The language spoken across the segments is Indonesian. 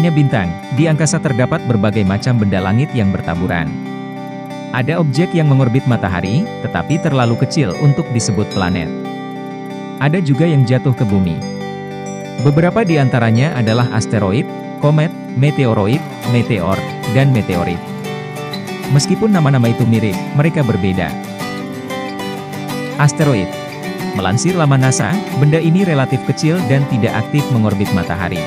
hanya bintang, di angkasa terdapat berbagai macam benda langit yang bertaburan. Ada objek yang mengorbit matahari, tetapi terlalu kecil untuk disebut planet. Ada juga yang jatuh ke bumi. Beberapa di antaranya adalah asteroid, komet, meteoroid, meteor, dan meteorit. Meskipun nama-nama itu mirip, mereka berbeda. Asteroid. Melansir laman NASA, benda ini relatif kecil dan tidak aktif mengorbit matahari.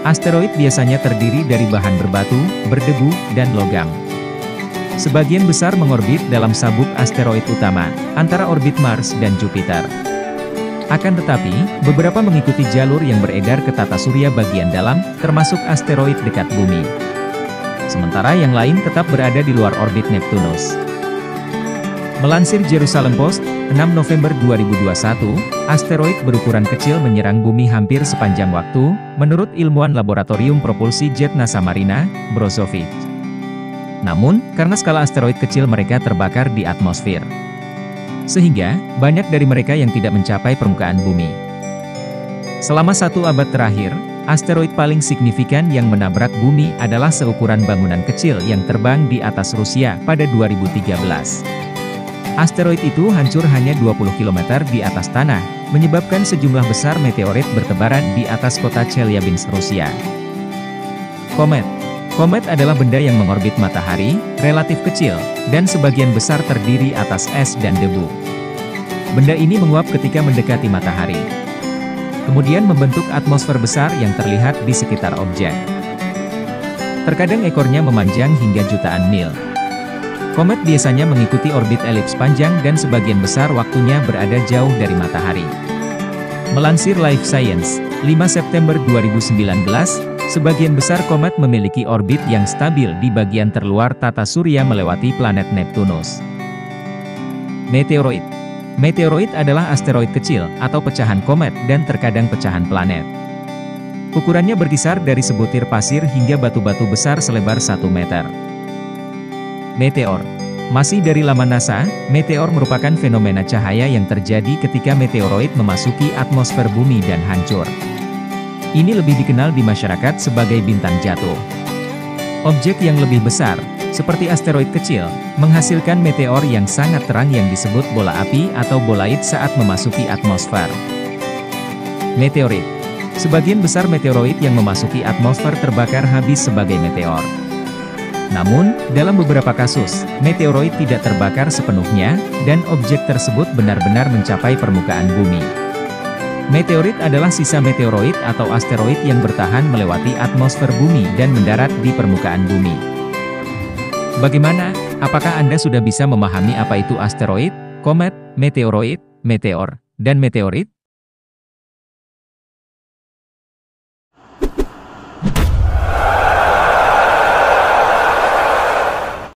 Asteroid biasanya terdiri dari bahan berbatu, berdebu, dan logam. Sebagian besar mengorbit dalam sabuk asteroid utama, antara orbit Mars dan Jupiter. Akan tetapi, beberapa mengikuti jalur yang beredar ke tata surya bagian dalam, termasuk asteroid dekat bumi. Sementara yang lain tetap berada di luar orbit Neptunus. Melansir Jerusalem Post, 6 November 2021, asteroid berukuran kecil menyerang bumi hampir sepanjang waktu, menurut ilmuwan Laboratorium Propulsi Jet NASA Marina, Brozovic. Namun, karena skala asteroid kecil mereka terbakar di atmosfer. Sehingga, banyak dari mereka yang tidak mencapai permukaan bumi. Selama 1 abad terakhir, asteroid paling signifikan yang menabrak bumi adalah seukuran bangunan kecil yang terbang di atas Rusia pada 2013. Asteroid itu hancur hanya 20 km di atas tanah, menyebabkan sejumlah besar meteorit bertebaran di atas kota Chelyabinsk, Rusia. Komet. Komet adalah benda yang mengorbit matahari, relatif kecil, dan sebagian besar terdiri atas es dan debu. Benda ini menguap ketika mendekati matahari. Kemudian membentuk atmosfer besar yang terlihat di sekitar objek. Terkadang ekornya memanjang hingga jutaan mil. Komet biasanya mengikuti orbit elips panjang dan sebagian besar waktunya berada jauh dari matahari. Melansir Life Science, 5 September 2019, sebagian besar komet memiliki orbit yang stabil di bagian terluar tata surya melewati planet Neptunus. Meteoroid. Meteoroid adalah asteroid kecil, atau pecahan komet dan terkadang pecahan planet. Ukurannya berkisar dari sebutir pasir hingga batu-batu besar selebar 1 meter. Meteor. Masih dari laman NASA, meteor merupakan fenomena cahaya yang terjadi ketika meteoroid memasuki atmosfer bumi dan hancur. Ini lebih dikenal di masyarakat sebagai bintang jatuh. Objek yang lebih besar, seperti asteroid kecil, menghasilkan meteor yang sangat terang yang disebut bola api atau bolaid saat memasuki atmosfer. Meteorit. Sebagian besar meteoroid yang memasuki atmosfer terbakar habis sebagai meteor. Namun, dalam beberapa kasus, meteoroid tidak terbakar sepenuhnya, dan objek tersebut benar-benar mencapai permukaan bumi. Meteorit adalah sisa meteoroid atau asteroid yang bertahan melewati atmosfer bumi dan mendarat di permukaan bumi. Bagaimana? Apakah Anda sudah bisa memahami apa itu asteroid, komet, meteoroid, meteor, dan meteorit?